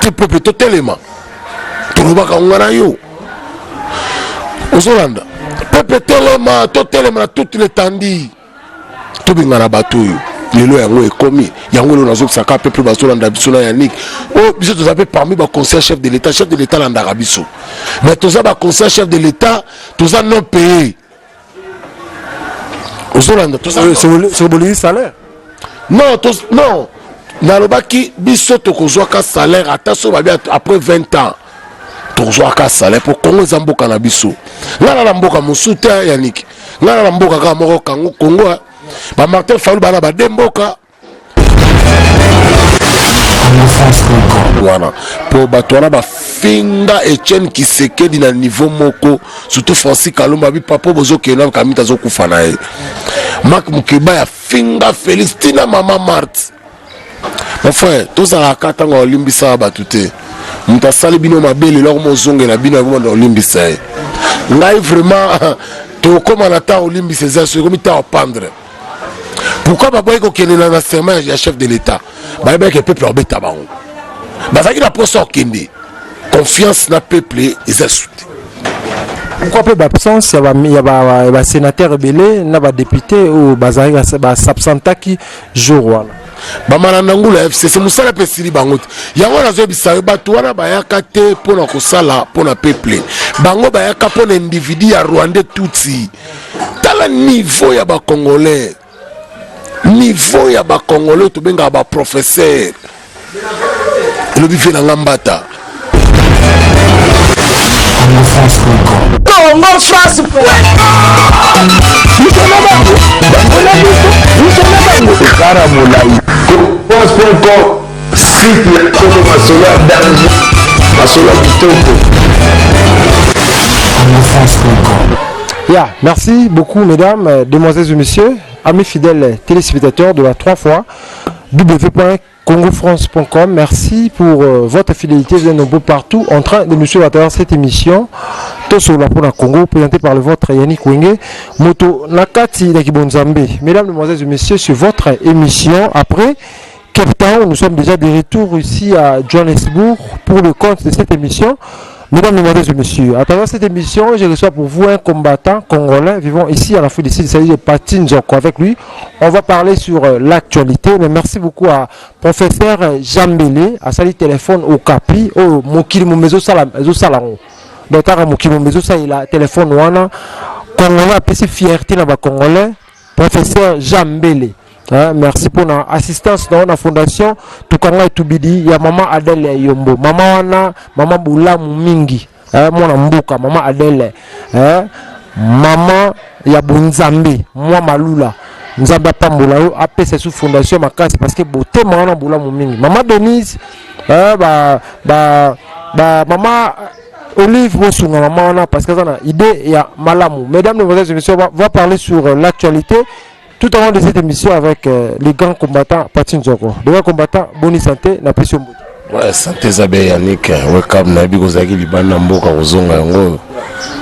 te peuple totelema tolobaka ngana yo ozolanda peuple telema totelema na toute l'étendue tobingana bato yo lelo yango ekomi yango lelo nazokisaka peuple bazolanda biso na Yannick o biso tozape parmi ba conseiller chef de l'état landaka biso mais toza ba conseiller chef de l'état toza non payé ozolanda toza sur le salaire non nalobaki biso tokozwaka salaire ata so babi après 20 ans tokozwaka salaire pour Congo eza mboka na biso ngana na mboka mosusu te Yannick ngana na mboka kaka moko Congo ba Martin Fayulu bana ba demboka wana po bato wana bafinga Etienne Kisekedi na niveau moko surtout Francis Kalomba bi papa bozokena kamita zokufa na ye Marc Mukeba ya finga Félix Tina Mama Marthe mon frère tozalaka ntango olimbisa bato te moto asali bino mabele eloko mozongela bino yango olimbisa ye ngai vraiment tokóma na ntango olimbisa eza so ekomi ntango pendre pourquoi baboyi kokende na serment ya chef de l'état bayebaki peuple obeta bango bazalaki na posa okende confiance na peuple eza sute pourquoi peu d'absence il y a ba sénateur ebele na ba député ou bazalaki ba s'absentaki jour wana bamana ngula FCC musala pesili bango yango nazobisa bato wana bayaka te pona kosala pona peuple bango bayaka pona individu ya Rwanda tutsi tala niveau ya ba congolais to benga ba professeur le bife na ngambata Congo France Yeah, merci beaucoup mesdames, demoiselles et messieurs, amis fidèles téléspectateurs de la 3 fois www.congofrance.com. Merci pour votre fidélité. Vous êtes nombreux partout en train de nous suivre à travers cette émission. Tout sur la Pona Congo, présenté par le vôtre Yannick Wenge. Moto Nakati Nakibonzambe. Mesdames, demoiselles et messieurs, sur votre émission. Après Cape Town, nous sommes déjà de retour ici à Johannesburg pour le compte de cette émission. Mesdames, mesdemoiselles et messieurs, à travers cette émission, je reçois pour vous un combattant congolais vivant ici à la Fouille d'ici. Il s'agit de Paty Nzoko. Avec lui, on va parler sur l'actualité. Mais merci beaucoup à professeur Jambélé, à salut téléphone au Capi, au Mokili Momezo Salam, donc à Mokili Momezo Salam, il a téléphone wana congolais, après c'est fierté dans le congolais, professeur Jambélé. Merci pour l'assistance dans la fondation Tukanga et Tubidi. Il y a maman Adèle Yombo, maman wana, maman Boula Mingi, mon ambuka, maman Adèle, maman Yabunzambe, moi Malula, Nzamba Pambola, après c'est sous fondation ma casse parce que beauté maman Boula Mingi, maman Denise, maman Olive Bosunga, maman wana parce que ça a idée il y a Malamu. Mesdames, mesdemoiselles et messieurs, on va parler sur l'actualité. Tout au long de cette émission avec les grands combattants Paty Nzoko. Les grands combattants, bonne santé, na pression. Ouais, santé Zabé Yannick, welcome na Bigozaki Libana Mboka Ozonga yango.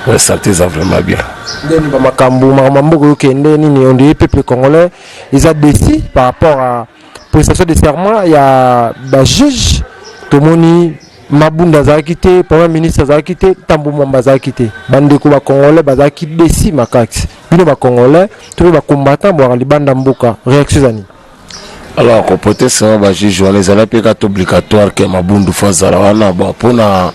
Ouais, santé ça vraiment bien. Ndeni ba makambo mambo yo kende nini on dit peuple congolais, ils ont décidé par rapport à prestation de serment, il y a ba juge Tomoni Mabunda Zakité, premier ministre Zakité, Tambo Mwamba Zakité. Bandeko ba congolais bazaki décidé makati. Bino ba congolais, tous les combattants boire libanda mboka. Réaction zani. Alors comporter ça ba juge les ala pe obligatoire que Mabundu fazala wana bon pona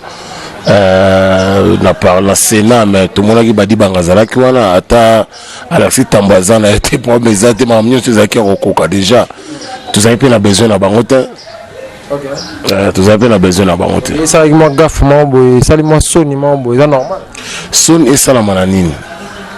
na par la Sénat mais tout le monde qui badi bangazala ki wana ata Alexis Tambazana a été pour mes até mamnyo zaki rokoka déjà. Tous avez pas besoin na bangote. Tous avez besoin na bangote. Et ça avec moi gaffe mambo, ça les moi soni mambo, c'est normal. Son et ça la mananine.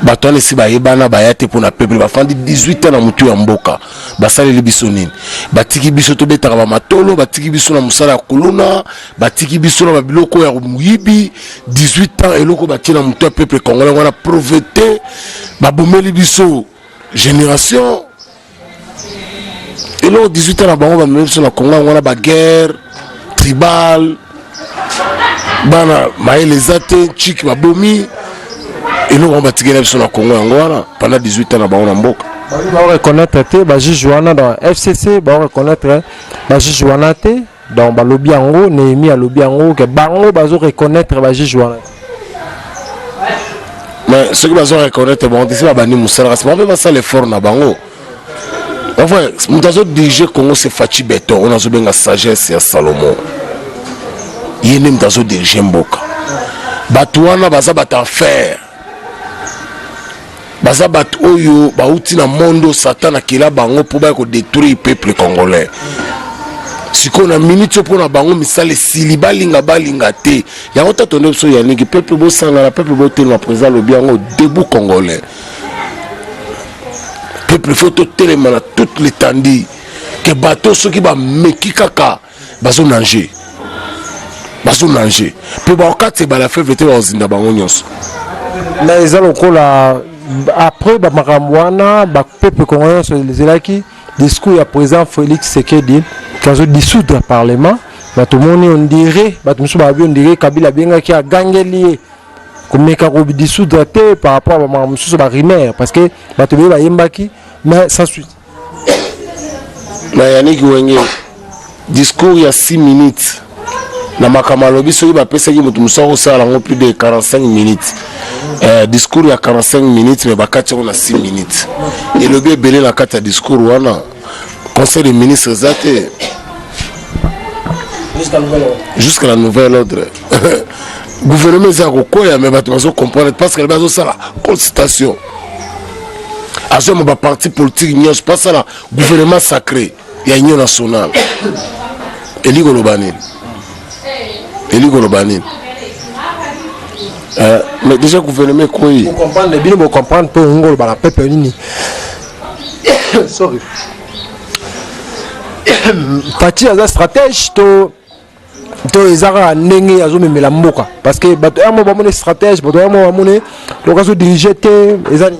Batone si ba yebana ba yate pour na peuple ba fandi 18 ans na mutu ya mboka basali libisonine batiki biso to betaka ba matolo batiki biso na musala kuluna batiki biso na biloko ya muyibi 18 ans eloko batina mutu ya peuple congolais wana pauvreté ba bomeli biso génération elo 18 ans na bango ba memso na Congo wana ba guerre tribal bana maele zate chiki ba bomi. Et nous on va tirer sur la Congo pendant 18 ans à Mboka. On va reconnaître ba juge wana dans FCC, ba reconnaître ba juge wana te donc balobi yango Néhémie alobi yango que bango bazo reconnaître ba juge wana. Mais ceux qui vont reconnaître bon c'est pas bani musala c'est pas ça l'effort na bango. Enfin, mutazo dirige Congo c'est Fachi Beton, on a zo benga sagesse ya Salomon. Yene mutazo dirige mboka. Batuana baza batanfer. Baza bat oyo bauti na mondo Satan akila bango pour ba ko détruire peuple congolais. Si qu'on a minute pour na bango misale siliba linga balinga te. Ya ota tonne so ya ningi peuple bo sanga la peuple bo te na président le biango debout congolais. Peuple faut tout télémana toute l'étendue que bateau ceux qui va meki kaka bazo nanger. Bazo nanger. Pe ba okate ba la fève te ba ozinda bango nyonso. Na ezalo kola après Bamaramwana, peuple congolais les élaki discours à président Félix Tshisekedi quand je dissoudre le parlement, tout le monde on dirait, on dirait Kabila bien qui a gagné lié comme meka ko dissoudre par rapport à Mamoussou Barimère parce que bato ba yembaki mais sans suite. Na Yannick Wenge discours il y a 6 minutes. Na makamalobi soki ba pesa ki mutu musoko sala ngo plus de 45 minutes. Discours il y a 45 minutes mais bakati on a 6 minutes. Et le bien belé la carte discours wana conseil des ministres zate jusqu'à la nouvelle ordre. Gouvernement zako koya mais bato bazo comprendre parce que bazo sala consultation. Azo mo ba parti politique nyos pas ça la gouvernement sacré ya union nationale. Eli Golobani. Mais déjà gouvernement quoi vous comprenez bien vous comprendre pour ngolo ba la peuple nini. Sorry. Parti à la stratège to ezara ndenge azo memela mboka parce que bato amo ba mone stratège bato amo ba mone lokazo diriger te ezani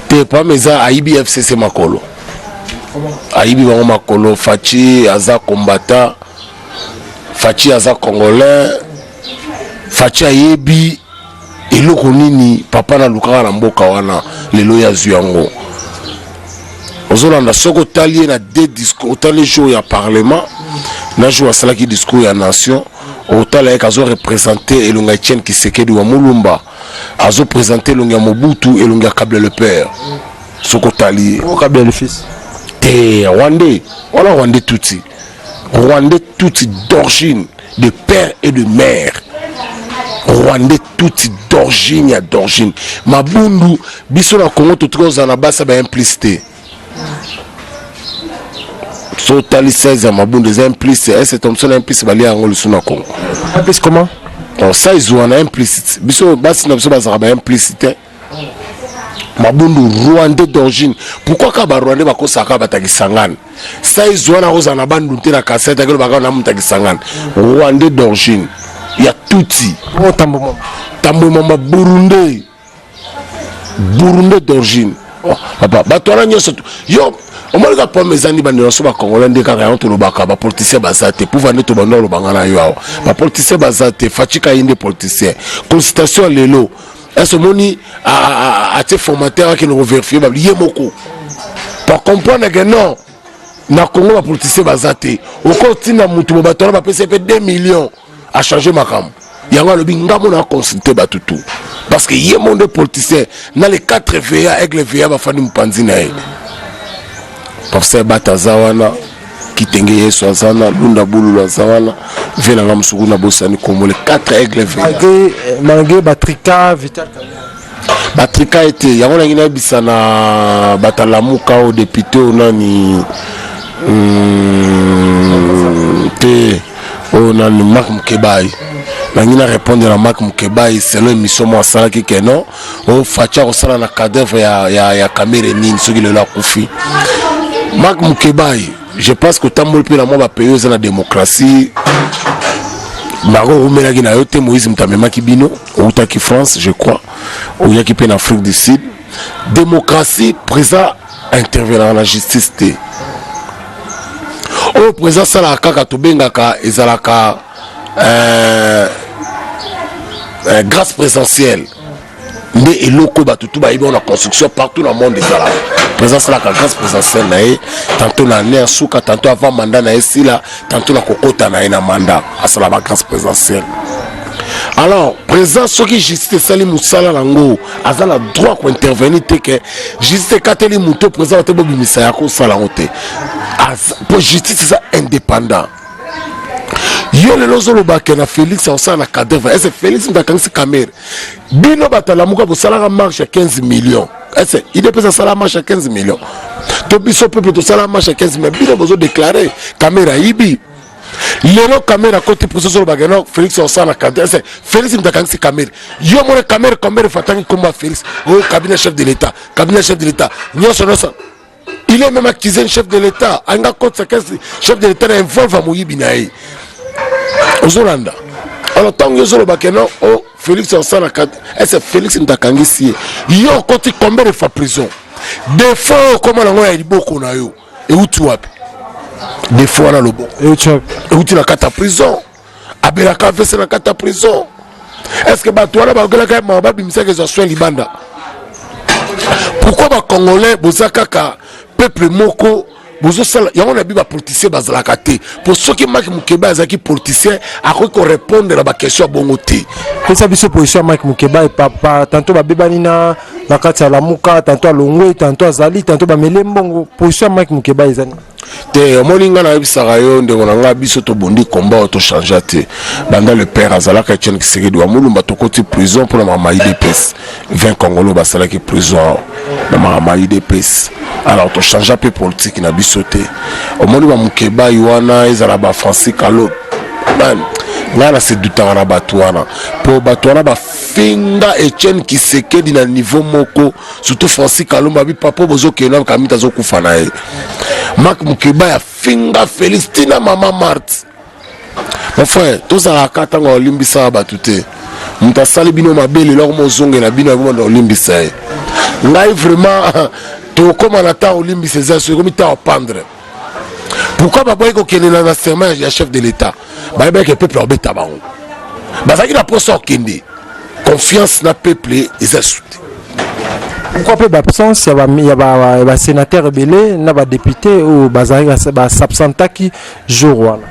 te pas mais ça IBFCC makolo. Aibi bango makolo Fachi aza combattant Fachi aza congolais Fachi ayebi eloko nini papa na lukaka na mboka wana lelo ya zuyango ozolanda soko talié na deux discours tali jour ya parlement na jour asala ki discours ya nation otala ek azo représenter elonga Etienne Tshisekedi wa Mulumba azo présenter elonga Mobutu elonga Kabila le père soko talié Kabila le fils te Rwandais voilà Rwandais touti d'origine de père et de mère Rwandais touti d'origine ya d'origine mabundu biso na Congo totroza na basa ba implicité so tali 16 ya mabundu des implicité est cet homme son implicité bali yango le suna Congo implicité comment ça ils ont un implicite biso basi na biso bazaka ba implicité mabundu Rwandais d'origine pourquoi ka ba Rwandais bakosaka batakisangana ça ils ont na roza na bandu te na cassette que baka na mutakisangana Rwandais d'origine il y a touti tambo mama Burundi d'origine papa batona nyoso yo omolika po mezani bande so ba congolais ndeka ka yanto lobaka ba politicien bazate pour vendre to bando lobanga na yo ba politicien bazate Fachika inde politicien consultation lelo est-ce moni a te formateur qui nous vérifier ba yemoko pour comprendre que non na Congo ba politicien bazate oko tina mutu mo batona ba pesa 2 millions a changer makam yango lobi ngamo na consulter batutu parce que yé monde politicien na les 4 VA avec les VA ba fani mpanzi na ye professeur Batazawana kitenge yeso azana lunda bulula zawana vela ngam suguna bosani comme les 4 aigle VA malgré Batrika Vital Batrika était yango na ngina bisana batalamuka au député onani te on a le Marc Mkebai nangina répondre à Marc Mkebai selon émission moi ça qui que non on facha au sala na cadavre ya caméra nini ceux qui le la confi Marc Mkebai je pense que tamol pe na moi ba payer za la démocratie Maro umela gina yote Moïse Mtamema kibino ou ki France je crois ou ya ki pe en Afrique du Sud démocratie président intervenant dans la justice té au président sala kaka to bengaka ezalaka grâce présidentielle nde eloko batutu bayibi on a construction partout dans le monde ezala présence la grâce présidentielle na ye tantôt na ne suka tantôt avant mandat na sila tantôt na kokota na na mandat asala ba grâce présidentielle. Alors présent ce qui justice sali musala lango azala droit ko intervenir te que justice kateli muto présent te bobi misaya ko sala ngote pour justice ça indépendant. Yo le lozolo bake na Félix on na cadre est-ce Félix ndakansi caméra bino batala muka bo sala marche à 15 millions est-ce il dépose sala marche à 15 millions to biso peuple to sala marche à 15 millions bino bozo déclarer caméra ibi lelo caméra côté pour solo bake no Félix on na cadre est-ce Félix ndakansi caméra yo mo caméra fatangi komba Félix au cabinet chef de l'état nyoso nosa il est même accusé chef de l'état anga côté chef de l'état involve à moyibi nae Ozolanda. Alors tant que Zolo Bakeno, oh Félix en sana kat, est-ce Félix Ntakangisi? Yo côté combien de fois prison? Des fois comment on a dit beaucoup na yo. Et où tu as? Des fois na lobo. Et où tu as? Et où tu na kata prison? Abela kafe c'est na kata prison. Est-ce que batouana bagala ka mamba bimisa que soit libanda? Pourquoi ba Congolais bozaka ka peuple moko bozo sala yango na biba politicien bazalaka te pour ceux qui Mike Mukeba azaki politicien akoki ko répondre à ba question bongo te que ça biso position Mike Mukeba et papa tantôt ba bebani na kati ya lamuka tantôt alongwe tantôt azali tantôt ba melembongo position Mike Mukeba ezani te moninga na bisaka yo ndeko na nga biso to bondi combat to changer te banda le père azalaka Etienne Tshisekedi wa mulumba to koti prison pour la mama IDPS 20 Congolais basalaki prison na mama IDPS. Alors to changer peu politique na bisote au moni ba Mukeba yuana ezala ba Francis Kalo man ngana se dutanga na batwana po batwana ba finga Etienne Tshisekedi na niveau moko surtout Francis Kalo bi papa bozo kena kamita zo kufana e Mark Mukeba ya finga Félix tina mama Marthe mon frère tous à la carte en olimbisa batute muta sali bino mabele lor mo zongela bino mo olimbisa ngai vraiment to comme on attend olimbisa ça c'est comme ta pendre pourquoi ba boy ko kenela na serment ya chef de l'état ba ba que peuple obeta ba ba ça qui la poso kende confiance na peuple et ça soute. Pourquoi pas l'absence il y a ba sénateur rebelle na ba député ou bazari ba s'absentaki jour wana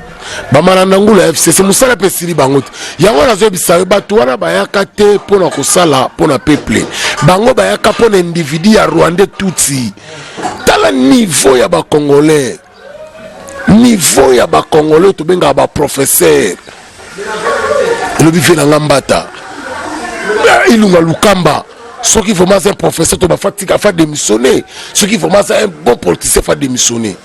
ba manandangula FCC musala pesili bango yango nazo bisabe batu wana bayaka te pona kosala pona peuple bango bayaka pona individu ya Rwanda tutsi tala niveau ya ba congolais to benga ba professeur le bife na ngambata ilunga lukamba ceux qui vraiment un professeur to ba fatika fa démissionner ceux qui vraiment un bon politicien fa démissionner.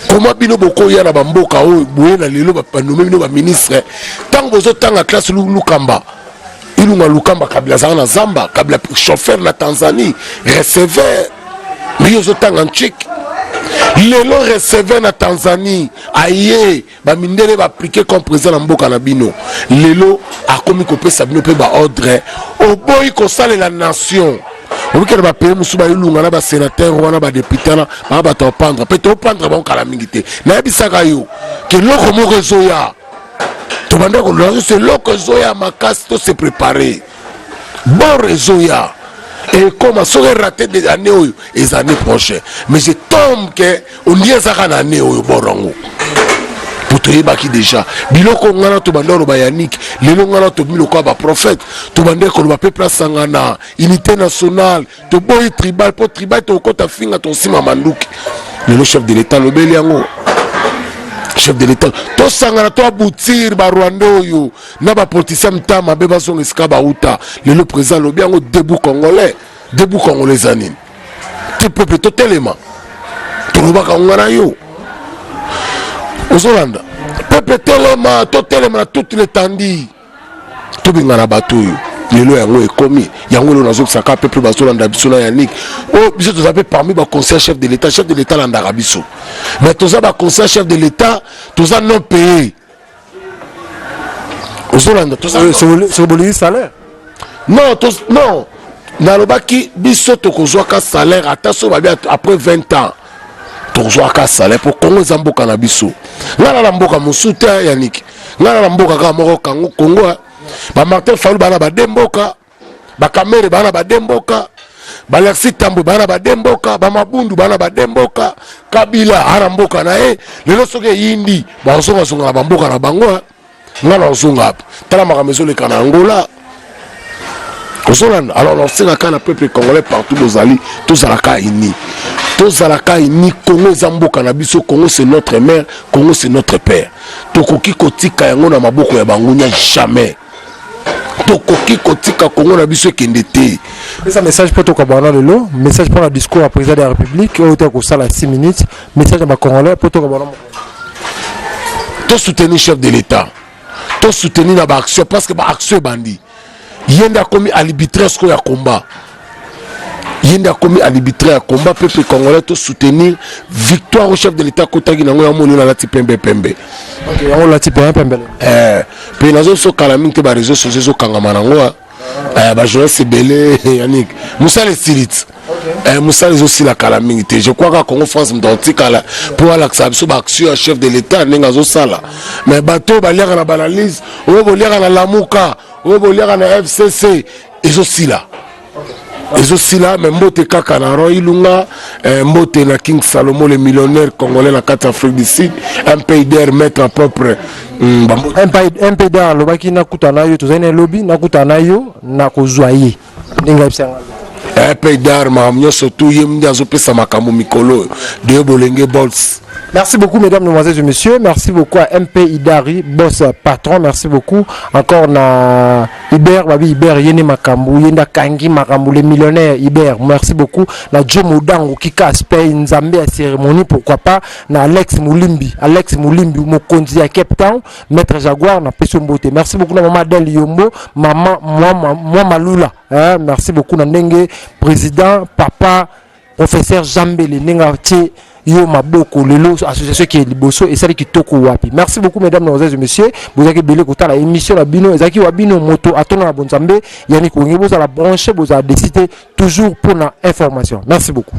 Comment bino boko ya na bamboka o boye na lelo ba nomé bino ba ministre tant bozo tanga classe lukamba ilunga lukamba kabila zana zamba kabila chauffeur na Tanzanie receveur mais yozo tanga nchik lelo receveur na Tanzanie aye ba mindele ba appliquer comme président na mboka na bino lelo akomi ko pesa bino pe ba ordre o boy ko sale la nation. On veut que les pays musuba ilunga na ba sénateur wana ba député na ba to prendre peut prendre bon kala mingité na bisaka yo que loko mo réseau ya to banda ko lo c'est loko réseau ya makasi to se préparer bon réseau ya et comme ça raté des années les années prochaines mais je tombe que on y a ça na année au borongo pour te baki déjà biloko ngana to bandoro ba Yannick lelo ngana to biloko ba prophète to bande ko ba peuple sangana unité nationale to boy tribal pour tribal to kota finga to sima manduki le chef de l'état le beliango chef de l'état to sangana to aboutir ba Rwanda yo na ba politicien mtama be ba son eska ba uta le président le biango debout congolais anine te peuple totalement to lobaka ngana yo Ozolanda peuple totalement toutes les tandis to bingana batuyo lelo yango ekomi yango lo nazo saka peuple bazolanda biso na Yannick o biso to zape parmi ba conseiller chef de l'état landa biso mais to za ba conseiller chef de l'état to za non payé Ozolanda to za sur le salaire non nalobaki biso to kozwa ka salaire ata so ba après 20 ans tozoa ka salaire pour Congo zamboka na biso ngana na mboka musuta Yannick ngana na mboka ka moko Congo ba Martin Fayulu bana ba demboka ba Kamere bana ba demboka ba Alexis Tambo bana ba demboka ba Mabundu bana ba demboka Kabila aramboka na lelo soke yindi ba songa ba mboka na bango ngana osonga tala makamezo le kana Angola alors on sait que le peuple congolais partout bozali tous à la kaini Congo zambo kanabiso Congo c'est notre mère Congo c'est notre père tokoki kotika yango na maboko ya bangunya jamais tokoki kotika Congo na biso kendete ça message pour toi kabana lelo message pour le discours à président de la République au temps que ça la 6 minutes message à congolais pour toi kabana to soutenir chef de l'état to soutenir la action parce que ba action bandi yenda komi arbitraire ce ya combat yenda komi arbitraire ya combat peuple congolais to soutenir victoire au chef de l'état kotaki nango ya moni na lati pembe OK on lati pembe pe nazo so kala mingi te ba réseaux sociaux so kangama nango ba journaliste belé Yannick Moussa les Silit Moussa les aussi la kala mingi te je crois que Congo France m'dontika pour la so ba action chef de l'état ninga zo sala mais bato ba lire na banalise o bo lire na lamuka o bo lire na FCC et aussi là mais mbote kaka na Roy Ilunga mbote na King Salomo le millionnaire congolais na carte Afrique du Sud un pays d'air mettre en propre un pays d'air lobaki na kutana yo tozane lobby na kutana yo na kozwaye ninga bisanga un pays d'air ma mnyo surtout yemndi azopesa makambo mikolo de bolenge bols. Merci beaucoup, mesdames, mesdemoiselles et messieurs. Merci beaucoup à MP Idari, boss patron. Merci beaucoup. Encore na Iber, Babi Iber, Yene Makambu, Yenda Kangi Makambu, les millionnaires Iber. Merci beaucoup. Na Joe Moudango, Kika Aspey, Nzambe à cérémonie, pourquoi pas. Na Alex Moulimbi, Mokonzi à Cape Town, Maître Jaguar, na Pesso Mbote. Merci beaucoup, na Maman Del Yombo, Maman, moi Malula. Merci beaucoup, na Ndenge, président, papa, professeur Jambele, Nenga Tché. Yo maboko lelo association qui est liboso et celle qui toko wapi. Merci beaucoup mesdames mesdemoiselles et messieurs. Vous avez belé kota la émission la bino ezaki wabino moto atona la bonzambe Yannick Wenge vous à la brancher vous a décidé toujours pour la information. Merci beaucoup.